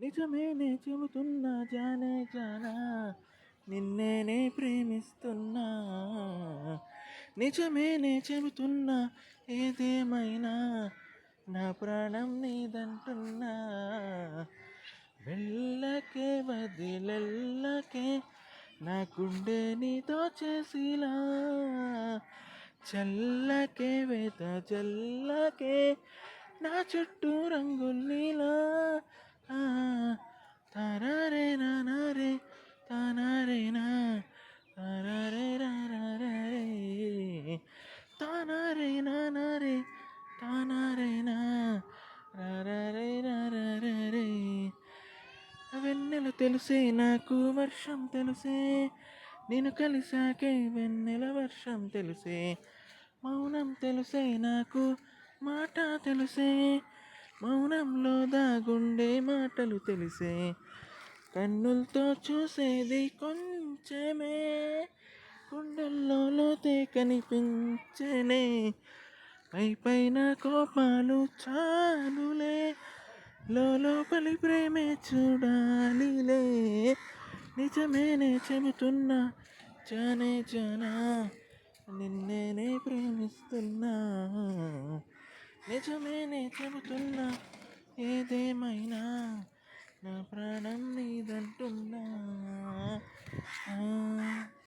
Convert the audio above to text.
నిజమేనే చెబుతున్నా జానే జానా, నిన్నేనే ప్రేమిస్తున్నా. నిజమేనే చెబుతున్నా ఏదేమైనా నా ప్రాణం నీదంటున్నా. వెళ్ళకే వదిలెళ్ళకే నా గుండె నీతో చేసిలా, చల్లకే వేత చల్లకే నా చుట్టూ రంగుల్లీలా. తారారే నానారే తానారేనా, తారారే రారారే, తానారే నానారే తానారేనా, రారారే రారారే. వెన్నెల తెలుసే నాకు వర్షం తెలుసే, నేను కలిసాకే వెన్నెల వర్షం తెలుసే. మౌనం తెలుసే నాకు మాట తెలుసే, మౌనంలో దాగుండే మాటలు తెలిసే. కన్నులతో చూసేది కొంచెమే, గుండెల్లో లోతే కనిపించేనే. పై పైన కోపాలు చాలులే, లోపలి ప్రేమే చూడాలిలే. నిజమేనే చెబుతున్నా జానే జానా, నిన్నేనే ప్రేమిస్తున్నా. నిజమేనే చెబుతున్నా ఏదేమైనా నా ప్రాణం నీదంటున్నా.